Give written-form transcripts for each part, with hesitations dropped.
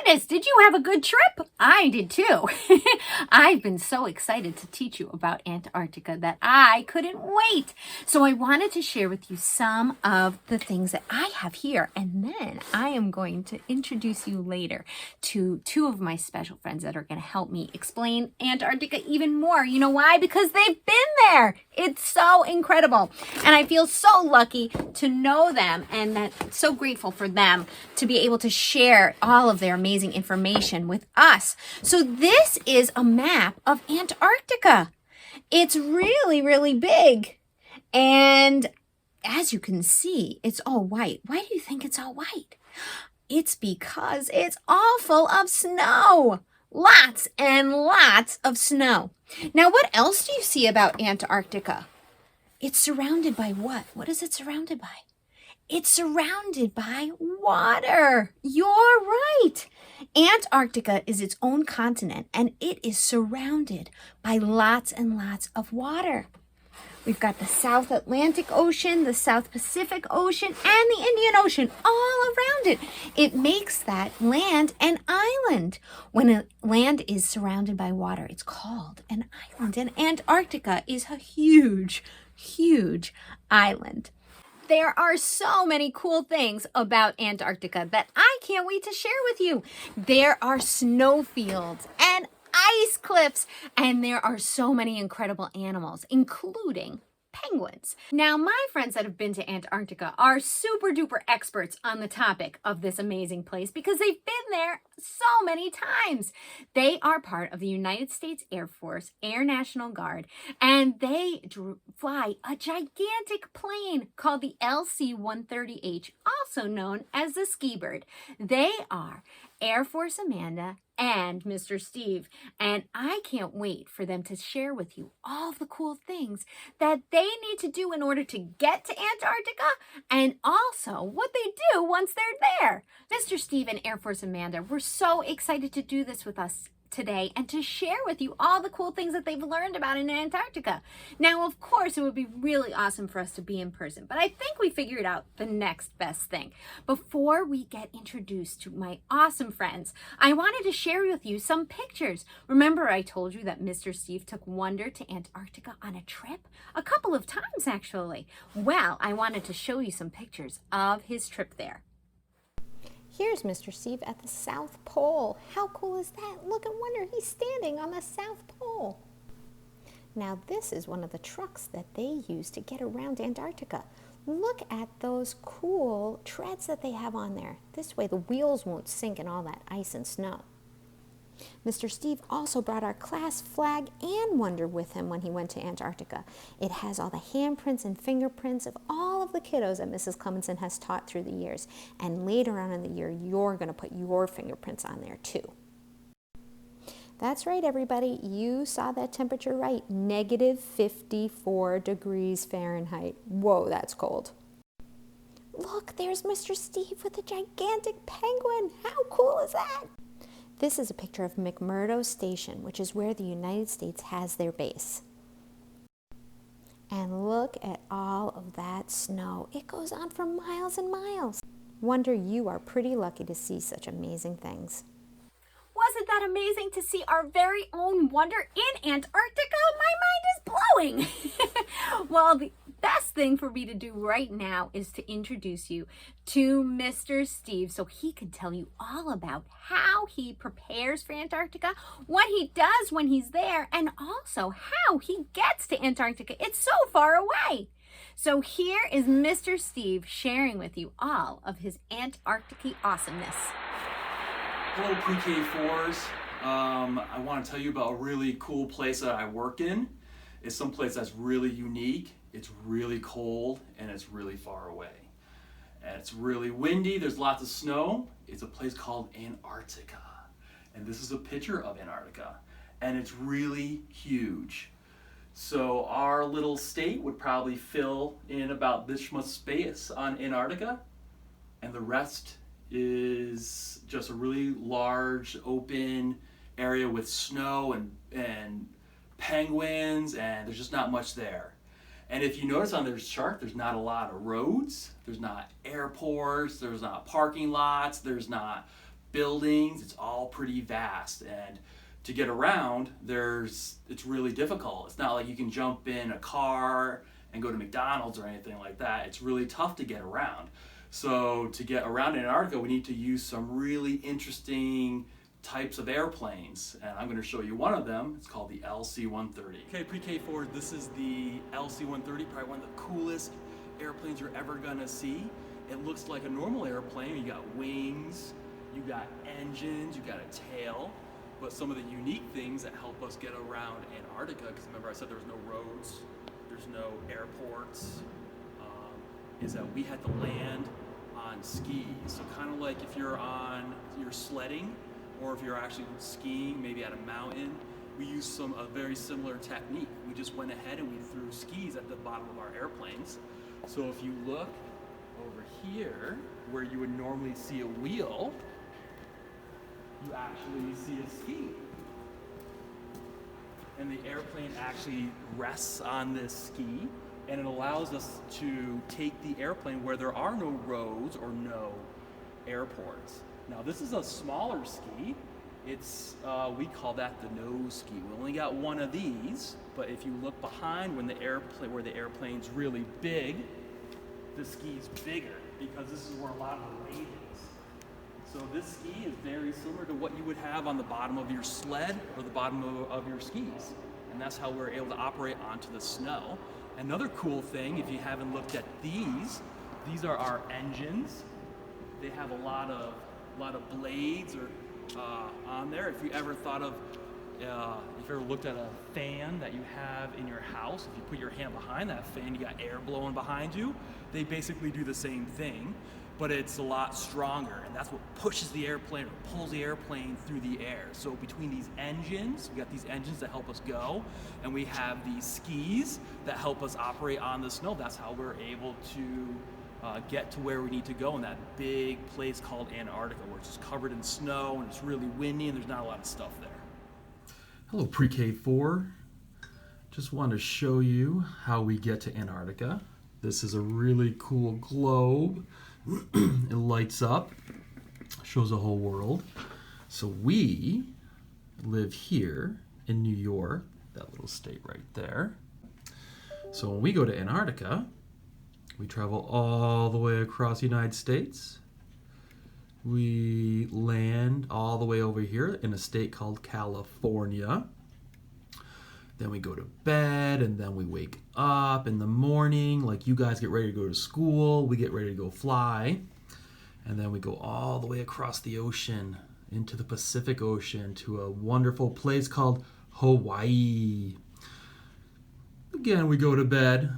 goodness, did you have a good trip? I did too. I've been so excited to teach you about Antarctica that I couldn't wait. So I wanted to share with you some of the things that I have here. And then I am going to introduce you later to two of my special friends that are going to help me explain Antarctica even more. You know why? Because they've been there. It's so incredible. And I feel so lucky to know them and that so grateful for them to be able to share all of their amazing information with us. So this is a map of Antarctica. It's really, really big. And as you can see, it's all white. Why do you think it's all white? It's because it's all full of snow. Lots and lots of snow. Now, what else do you see about Antarctica? It's surrounded by what? What is it surrounded by? It's surrounded by water. You're right. Antarctica is its own continent, and it is surrounded by lots and lots of water. We've got the South Atlantic Ocean, the South Pacific Ocean, and the Indian Ocean all around it. It makes that land an island. When a land is surrounded by water, it's called an island. And Antarctica is a huge, huge island. There are so many cool things about Antarctica that I can't wait to share with you. There are snowfields and ice cliffs, and there are so many incredible animals, including penguins. Now, my friends that have been to Antarctica are super duper experts on the topic of this amazing place because they've been there so many times. They are part of the United States Air Force Air National Guard, and they fly a gigantic plane called the LC-130H, also known as the Ski Bird. They are Air Force Amanda and Mr. Steve, and I can't wait for them to share with you all the cool things that they need to do in order to get to Antarctica and also what they do once they're there. Mr. Steve and Air Force Amanda, we're so excited to do this with us today and to share with you all the cool things that they've learned about in Antarctica. Now, of course, it would be really awesome for us to be in person, but I think we figured out the next best thing. Before we get introduced to my awesome friends, I wanted to share with you some pictures. Remember I told you that Mr. Steve took Wonder to Antarctica on a trip? A couple of times, actually. Well, I wanted to show you some pictures of his trip there. Here's Mr. Steve at the South Pole. How cool is that? Look at Wonder, he's standing on the South Pole. Now this is one of the trucks that they use to get around Antarctica. Look at those cool treads that they have on there. This way the wheels won't sink in all that ice and snow. Mr. Steve also brought our class flag and Wonder with him when he went to Antarctica. It has all the handprints and fingerprints of all of the kiddos that Mrs. Clemenson has taught through the years. And later on in the year, you're going to put your fingerprints on there too. That's right, everybody. You saw that temperature right. -54 degrees Fahrenheit. Whoa, that's cold. Look, there's Mr. Steve with a gigantic penguin. How cool is that? This is a picture of McMurdo Station, which is where the United States has their base. And look at all of that snow. It goes on for miles and miles. Wonder you are pretty lucky to see such amazing things. Wasn't that amazing to see our very own Wonder in Antarctica? My mind is blowing. Well, the best thing for me to do right now is to introduce you to Mr. Steve so he can tell you all about how he prepares for Antarctica, what he does when he's there, and also how he gets to Antarctica. It's so far away. So here is Mr. Steve sharing with you all of his Antarctic awesomeness. Hello pre-K4s. I want to tell you about a really cool place that I work in. It's some place that's really unique, it's really cold, and it's really far away. And it's really windy, there's lots of snow. It's a place called Antarctica. And this is a picture of Antarctica. And it's really huge. So our little state would probably fill in about this much space on Antarctica. And the rest is just a really large open area with snow and penguins, and there's just not much there. And if you notice on this chart, there's not a lot of roads, there's not airports, there's not parking lots, there's not buildings. It's all pretty vast, and to get around, it's really difficult. It's not like you can jump in a car and go to McDonald's or anything like that. It's really tough to get around. So to get around Antarctica, we need to use some really interesting types of airplanes, and I'm going to show you one of them. It's called the LC-130. Okay, pre-K4, this is the LC-130, probably one of the coolest airplanes you're ever going to see. It looks like a normal airplane. You got wings, you got engines, you got a tail, but some of the unique things that help us get around Antarctica, because remember I said there was no roads, there's no airports, is that we had to land on skis. So kind of like if you're sledding, or if you're actually skiing, maybe at a mountain, we used a very similar technique. We just went ahead and we threw skis at the bottom of our airplanes. So if you look over here, where you would normally see a wheel, you actually see a ski. And the airplane actually rests on this ski, and it allows us to take the airplane where there are no roads or no airports. Now this is a smaller ski. We call that the nose ski. We only got one of these, but if you look behind where the airplane's really big, the ski's bigger, because this is where a lot of the weight is. So this ski is very similar to what you would have on the bottom of your sled or the bottom of your skis. And that's how we're able to operate onto the snow. Another cool thing, if you haven't looked at these are our engines. They have a lot of blades on there. If you ever thought of, if you ever looked at a fan that you have in your house, if you put your hand behind that fan, you got air blowing behind you. They basically do the same thing, but it's a lot stronger, and that's what pushes the airplane, or pulls the airplane through the air. So between these engines, we got these engines that help us go, and we have these skis that help us operate on the snow. That's how we're able to get to where we need to go in that big place called Antarctica, where it's just covered in snow and it's really windy and there's not a lot of stuff there. Hello, pre-K4. Just want to show you how we get to Antarctica. This is a really cool globe. It lights up, shows the whole world. So we live here in New York, that little state right there. So when we go to Antarctica, we travel all the way across the United States. We land all the way over here in a state called California. Then we go to bed, and then we wake up in the morning. Like you guys get ready to go to school, we get ready to go fly. And then we go all the way across the ocean into the Pacific Ocean to a wonderful place called Hawaii. Again, we go to bed.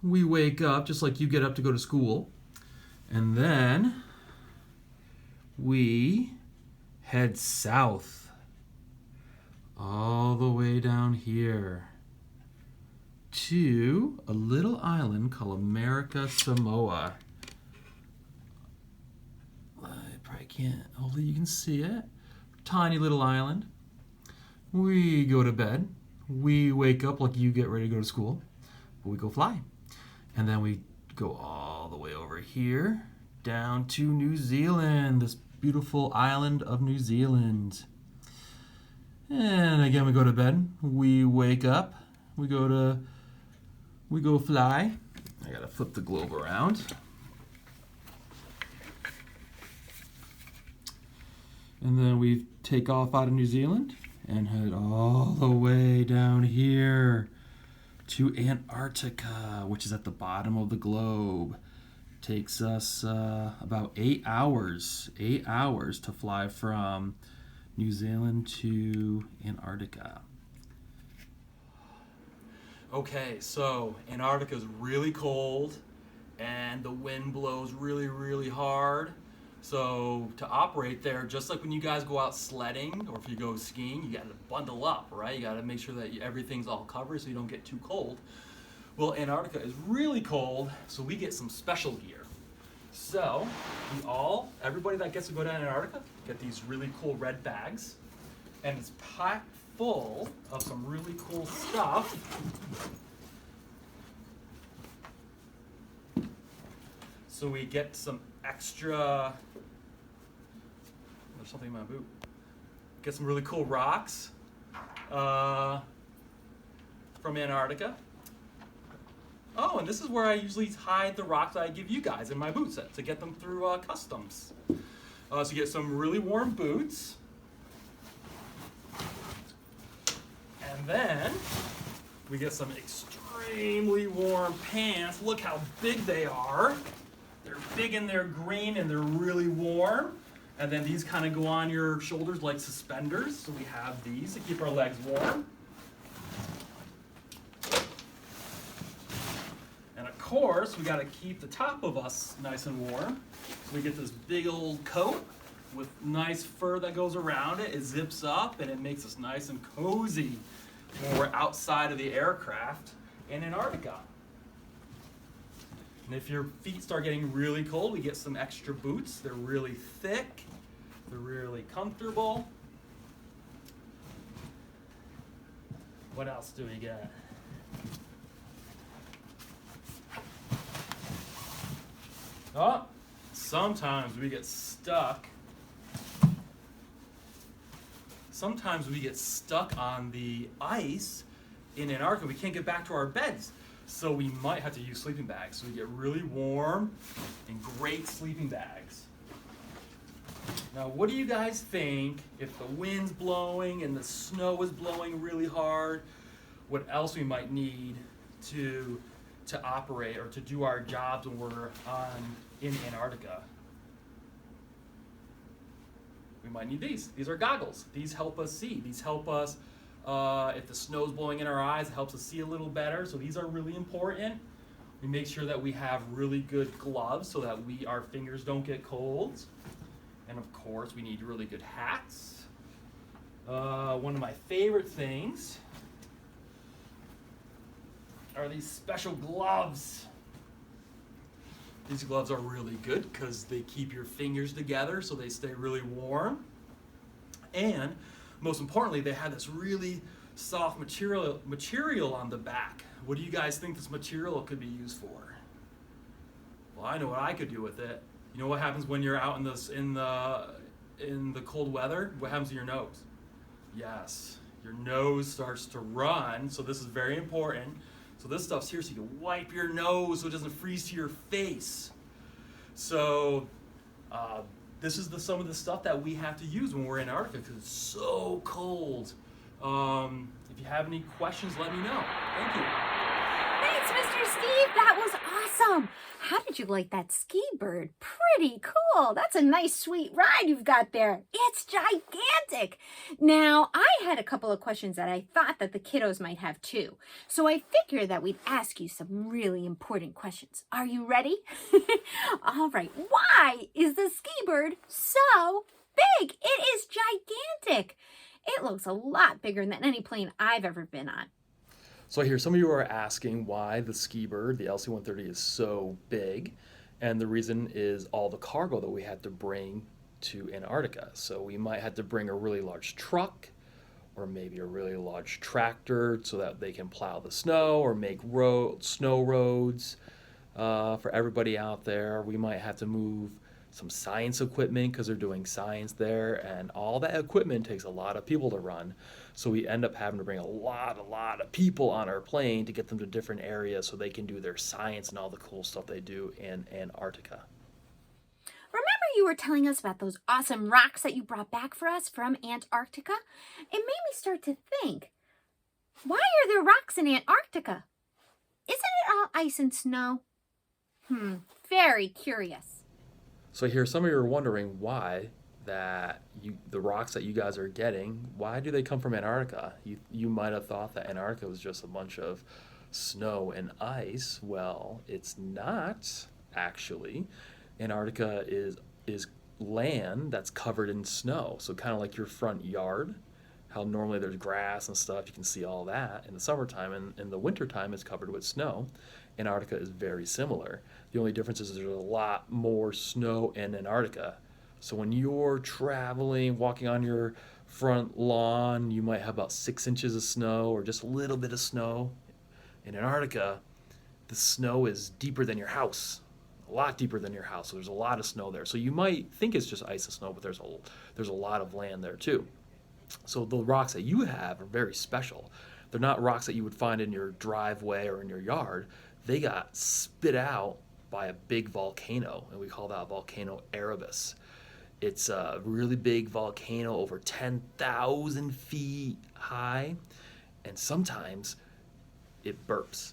We wake up just like you get up to go to school. And then we head south all the way down here to a little island called America Samoa. I probably can't, hopefully you can see it. Tiny little island. We go to bed. We wake up like you get ready to go to school. But we go fly. And then we go all the way over here down to New Zealand, this beautiful island of New Zealand. And again, we go to bed. We wake up. We go fly. I gotta flip the globe around. And then we take off out of New Zealand and head all the way down here to Antarctica, which is at the bottom of the globe. Takes us about 8 hours to fly from New Zealand to Antarctica. Okay, so Antarctica is really cold and the wind blows really, really hard. So to operate there, just like when you guys go out sledding or if you go skiing, you gotta bundle up, right? You gotta make sure that everything's all covered so you don't get too cold. Well, Antarctica is really cold, so we get some special gear. So everybody that gets to go down Antarctica get these really cool red bags, and it's packed full of some really cool stuff. So we get some extra, I'll there's something in my boot. Get some really cool rocks from Antarctica. Oh, and this is where I usually hide the rocks I give you guys in my boot set to get them through customs. So you get some really warm boots. And then we get some extremely warm pants. Look how big they are. They're big and they're green and they're really warm. And then these kind of go on your shoulders like suspenders. So we have these to keep our legs warm. And of course, we got to keep the top of us nice and warm. So we get this big old coat with nice fur that goes around it. It zips up and it makes us nice and cozy when we're outside of the aircraft in Antarctica. And if your feet start getting really cold, we get some extra boots. They're really thick. They're really comfortable. What else do we get? Oh, sometimes we get stuck. Sometimes we get stuck on the ice in Antarctica. We can't get back to our beds. So we might have to use sleeping bags. So we get really warm and great sleeping bags. Now, what do you guys think if the wind's blowing and the snow is blowing really hard? What else we might need to operate or to do our jobs when we're in Antarctica? We might need these. These are goggles. These help us see. These help us, if the snow's blowing in our eyes, it helps us see a little better. So these are really important. We make sure that we have really good gloves so that our fingers don't get colds. And of course, we need really good hats. One of my favorite things are these special gloves. These gloves are really good because they keep your fingers together so they stay really warm. And most importantly, they have this really soft material on the back. What do you guys think this material could be used for? Well, I know what I could do with it. You know what happens when you're out in the cold weather? What happens to your nose? Yes, your nose starts to run, so this is very important. So this stuff's here so you can wipe your nose so it doesn't freeze to your face. So this is some of the stuff that we have to use when we're in Antarctica because it's so cold. If you have any questions, let me know. Thank you. Thanks, Mr. Steve. That was awesome. How did you like that ski bird? Pretty cool. That's a nice, sweet ride you've got there. It's gigantic. Now, I had a couple of questions that I thought that the kiddos might have too. So I figured that we'd ask you some really important questions. Are you ready? All right. Why is the ski bird so big? It is gigantic. It looks a lot bigger than any plane I've ever been on. So I hear some of you are asking why the ski bird, the LC-130, is so big. And the reason is all the cargo that we had to bring to Antarctica. So we might have to bring a really large truck or maybe a really large tractor so that they can plow the snow or make snow roads for everybody out there. We might have to move some science equipment because they're doing science there, and all that equipment takes a lot of people to run. So we end up having to bring a lot of people on our plane to get them to different areas so they can do their science and all the cool stuff they do in Antarctica. Remember you were telling us about those awesome rocks that you brought back for us from Antarctica? It made me start to think, why are there rocks in Antarctica? Isn't it all ice and snow? Very curious. So here, some of you are wondering why the rocks that you guys are getting, why do they come from Antarctica? You might have thought that Antarctica was just a bunch of snow and ice. Well, it's not actually. Antarctica is land that's covered in snow. So kind of like your front yard, how normally there's grass and stuff, you can see all that in the summertime, and in the wintertime it's covered with snow. Antarctica is very similar. The only difference is there's a lot more snow in Antarctica. So when you're traveling, walking on your front lawn, you might have about 6 inches of snow or just a little bit of snow. In Antarctica, the snow is deeper than your house. a lot deeper than your house. So there's a lot of snow there. So you might think it's just ice and snow, but there's a lot of land there too. So the rocks that you have are very special. They're not rocks that you would find in your driveway or in your yard. They got spit out by a big volcano, and we call that volcano Erebus. It's a really big volcano, over 10,000 feet high, and sometimes it burps.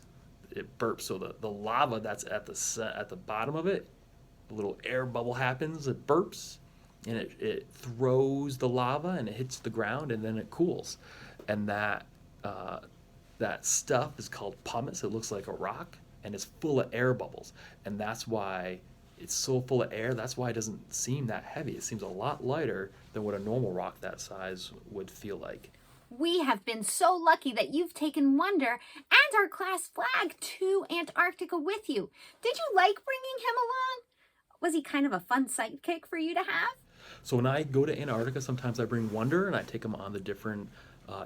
It burps, so the lava that's at the bottom of it, a little air bubble happens, it burps, and it throws the lava and it hits the ground and then it cools. And that stuff is called pumice. It looks like a rock and it's full of air bubbles. And that's why it's so full of air. That's why it doesn't seem that heavy. It seems a lot lighter than what a normal rock that size would feel like. We have been so lucky that you've taken Wonder and our class flag to Antarctica with you. Did you like bringing him along? Was he kind of a fun sidekick for you to have? So when I go to Antarctica, sometimes I bring Wonder and I take him on the different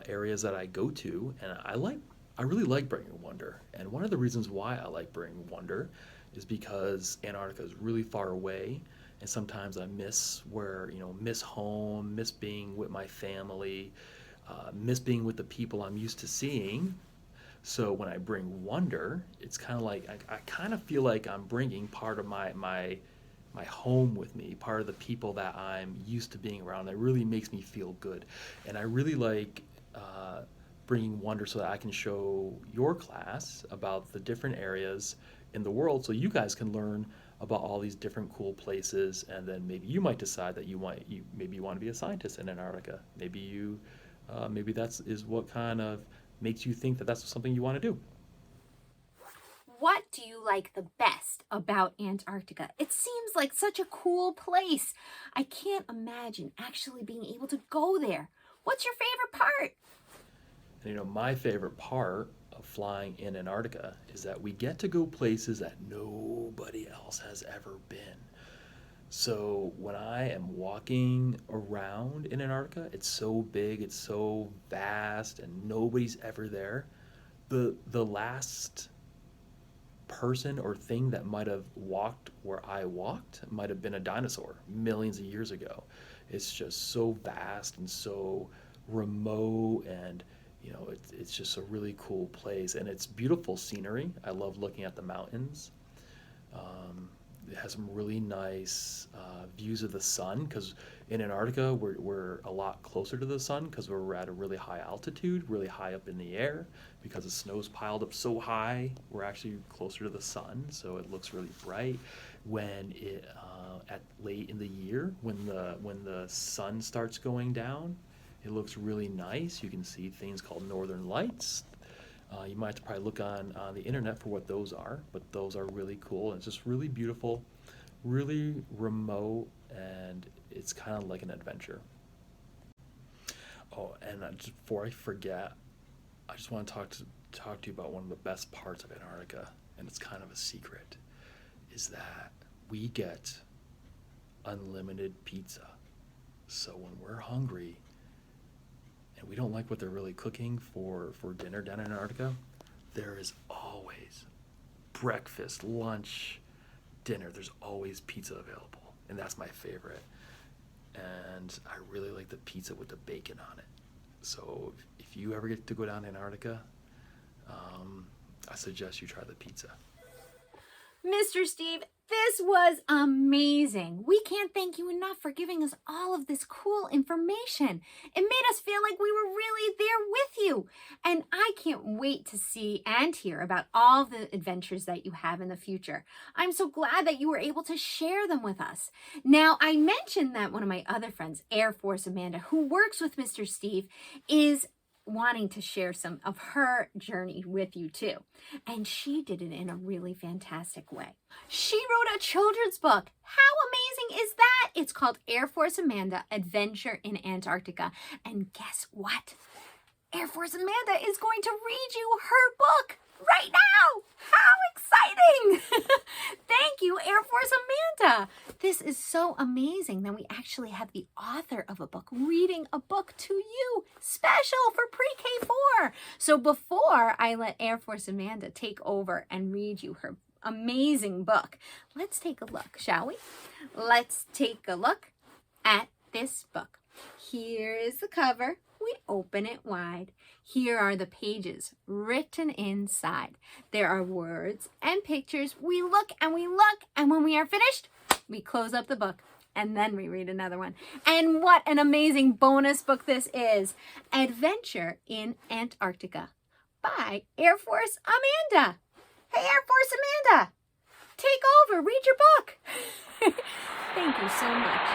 areas that I go to, and I really like bringing Wonder. And one of the reasons why I like bringing Wonder is because Antarctica is really far away, and sometimes I miss home, miss being with my family, miss being with the people I'm used to seeing. So when I bring Wonder, it's kind of like I kind of feel like I'm bringing part of my home with me, part of the people that I'm used to being around. That really makes me feel good. And I really like bringing Wonder so that I can show your class about the different areas in the world, so you guys can learn about all these different cool places. And then maybe you might decide that you want to be a scientist in Antarctica. Maybe that's what kind of makes you think that that's something you want to do. What do you like the best about Antarctica? It seems like such a cool place. I can't imagine actually being able to go there. What's your favorite part? And my favorite part of flying in Antarctica is that we get to go places that nobody else has ever been. So when I am walking around in Antarctica, it's so big, it's so vast, and nobody's ever there. The last person or thing that might have walked where I walked might have been a dinosaur millions of years ago. It's just so vast and so remote, and it's just a really cool place, and it's beautiful scenery. I love looking at the mountains. It has some really nice views of the sun, because in Antarctica we're a lot closer to the sun because we're at a really high altitude, really high up in the air. Because the snow's piled up so high, we're actually closer to the sun, so it looks really bright. When at late in the year, when the sun starts going down, it looks really nice. You can see things called northern lights. You might have to probably look on the internet for what those are, but those are really cool. And it's just really beautiful, really remote, and it's kind of like an adventure. Oh, and just before I forget, I just want to talk to you about one of the best parts of Antarctica, and it's kind of a secret, is that we get unlimited pizza. So when we're hungry and we don't like what they're really cooking for dinner down in Antarctica, there is always breakfast, lunch, dinner. There's always pizza available, and that's my favorite. And I really like the pizza with the bacon on it. So if you ever get to go down to Antarctica, I suggest you try the pizza. Mr. Steve, this was amazing. We can't thank you enough for giving us all of this cool information. It made us feel like we were really there with you. And I can't wait to see and hear about all the adventures that you have in the future. I'm so glad that you were able to share them with us. Now, I mentioned that one of my other friends, Air Force Amanda, who works with Mr. Steve, is wanting to share some of her journey with you too. And she did it in a really fantastic way. She wrote a children's book. How amazing is that? It's called Air Force Amanda, Adventure in Antarctica. And guess what? Air Force Amanda is going to read you her book right now. How exciting! Thank you, Air Force Amanda. This is so amazing that we actually have the author of a book reading a book to you, special for pre-K4. So before I let Air Force Amanda take over and read you her amazing book. Let's take a look, shall we? Let's take a look at this book. Here is the cover. We open it wide. Here are the pages written inside. There are words and pictures. We look, and when we are finished, we close up the book, and then we read another one. And what an amazing bonus book this is. Adventure in Antarctica by Air Force Amanda. Hey, Air Force Amanda, take over, read your book. Thank you so much.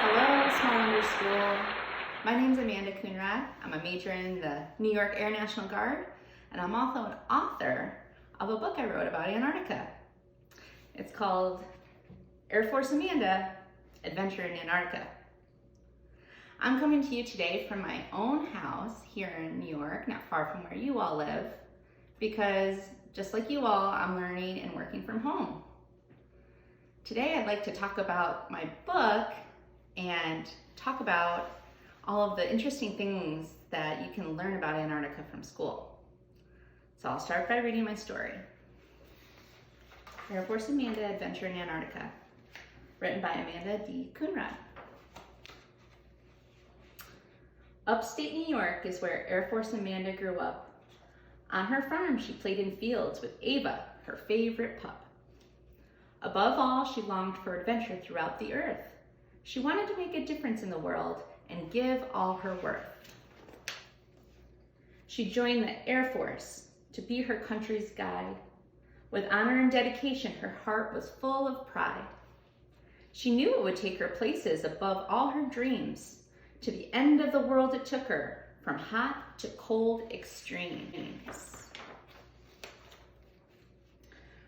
Hello, Small Wonder School. My name's Amanda Coonrad. I'm a major in the New York Air National Guard, and I'm also an author of a book I wrote about Antarctica. It's called Air Force Amanda, Adventure in Antarctica. I'm coming to you today from my own house here in New York, not far from where you all live, because just like you all, I'm learning and working from home. Today I'd like to talk about my book and talk about all of the interesting things that you can learn about Antarctica from school. So I'll start by reading my story. Air Force Amanda, Adventure in Antarctica, written by Amanda D. Coonrad. Upstate New York is where Air Force Amanda grew up. On her farm, she played in fields with Ava, her favorite pup. Above all, she longed for adventure throughout the earth. She wanted to make a difference in the world and give all her worth. She joined the Air Force to be her country's guide. With honor and dedication, her heart was full of pride. She knew it would take her places above all her dreams. To the end of the world it took her, from hot to cold extremes.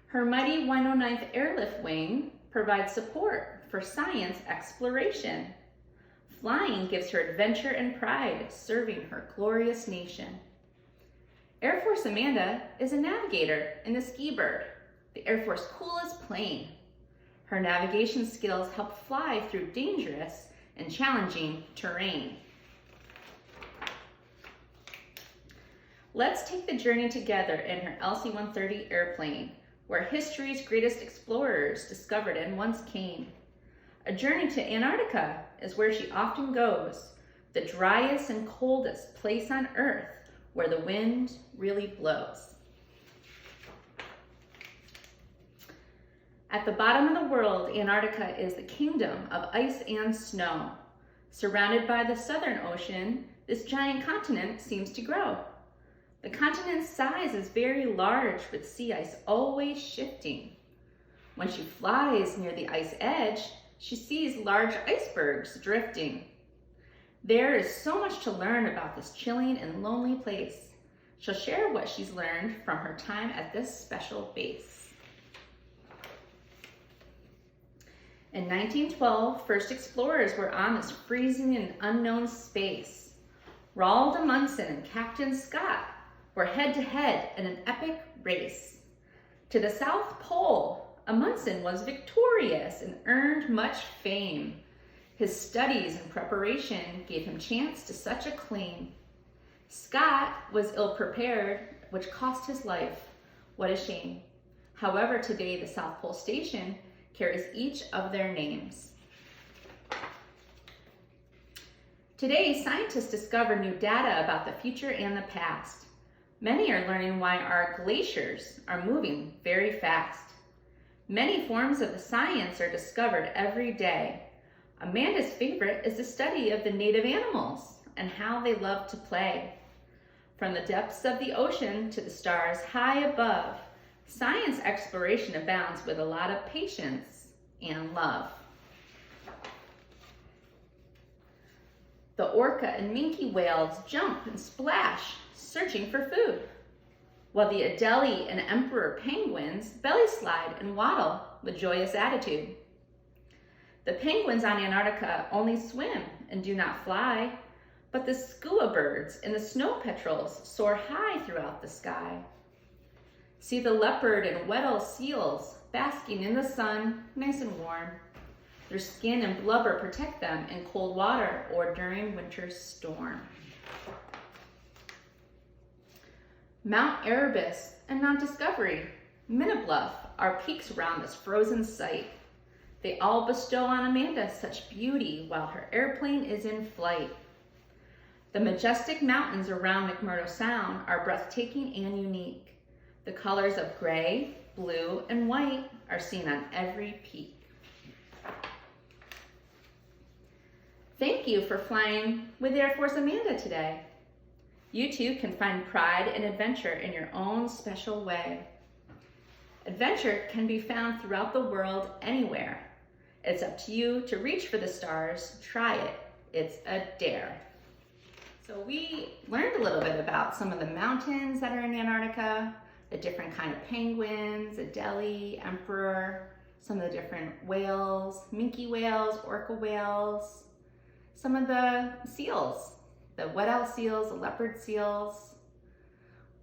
Her mighty 109th Airlift Wing provides support for science exploration. Flying gives her adventure and pride, serving her glorious nation. Air Force Amanda is a navigator in the Ski Bird, the Air Force's coolest plane. Her navigation skills help fly through dangerous and challenging terrain. Let's take the journey together in her LC-130 airplane, where history's greatest explorers discovered and once came. A journey to Antarctica is where she often goes, the driest and coldest place on Earth, where the wind really blows. At the bottom of the world, Antarctica is the kingdom of ice and snow. Surrounded by the Southern Ocean, this giant continent seems to grow. The continent's size is very large, with sea ice always shifting. When she flies near the ice edge, she sees large icebergs drifting. There is so much to learn about this chilling and lonely place. She'll share what she's learned from her time at this special base. In 1912, first explorers were on this freezing and unknown space. Roald Amundsen and Captain Scott were head-to-head in an epic race. To the South Pole, Amundsen was victorious and earned much fame. His studies and preparation gave him chance to such acclaim. Scott was ill-prepared, which cost his life. What a shame. However, today the South Pole Station carries each of their names. Today, scientists discover new data about the future and the past. Many are learning why our glaciers are moving very fast. Many forms of the science are discovered every day. Amanda's favorite is the study of the native animals and how they love to play. From the depths of the ocean to the stars high above, science exploration abounds with a lot of patience and love. The orca and minke whales jump and splash, searching for food, while the Adelie and emperor penguins belly slide and waddle with joyous attitude. The penguins on Antarctica only swim and do not fly, but the skua birds and the snow petrels soar high throughout the sky. See the leopard and Weddell seals basking in the sun, nice and warm. Their skin and blubber protect them in cold water or during winter's storm. Mount Erebus and Mount Discovery Minnebluff are peaks around this frozen site. They all bestow on Amanda such beauty while her airplane is in flight. The majestic mountains around McMurdo Sound are breathtaking and unique. The colors of gray, blue, and white are seen on every peak. Thank you for flying with Air Force Amanda today. You too can find pride and adventure in your own special way. Adventure can be found throughout the world anywhere. It's up to you to reach for the stars. Try it. It's a dare. So we learned a little bit about some of the mountains that are in Antarctica, the different kind of penguins, Adelie, emperor, some of the different whales, minke whales, orca whales, some of the seals, the Weddell seals, the leopard seals.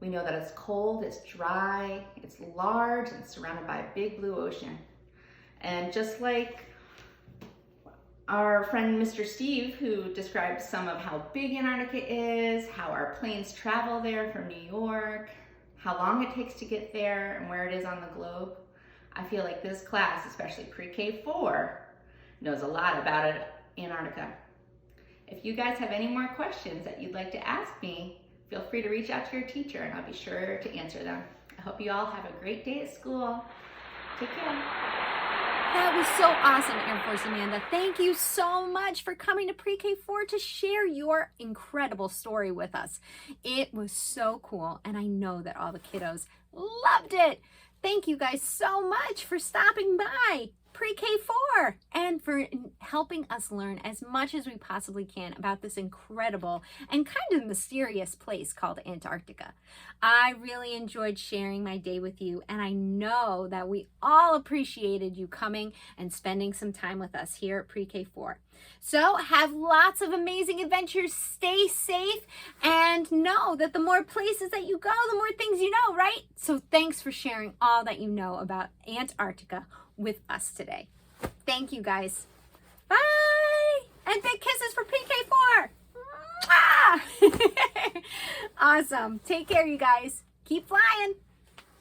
We know that it's cold, it's dry, it's large, and surrounded by a big blue ocean. And just like our friend Mr. Steve, who described some of how big Antarctica is, how our planes travel there from New York, how long it takes to get there, and where it is on the globe, I feel like this class, especially pre-K4, knows a lot about Antarctica. If you guys have any more questions that you'd like to ask me, feel free to reach out to your teacher and I'll be sure to answer them. I hope you all have a great day at school. Take care. That was so awesome, Air Force Amanda. Thank you so much for coming to Pre-K4 to share your incredible story with us. It was so cool, and I know that all the kiddos loved it. Thank you guys so much for stopping by Pre-K4 and for helping us learn as much as we possibly can about this incredible and kind of mysterious place called Antarctica. I really enjoyed sharing my day with you, and I know that we all appreciated you coming and spending some time with us here at Pre-K4. So have lots of amazing adventures, stay safe, and know that the more places that you go, the more things you know, right? So thanks for sharing all that you know about Antarctica with us today. Thank you guys. Bye! And big kisses for PK4. Mwah! Awesome. Take care, you guys. Keep flying.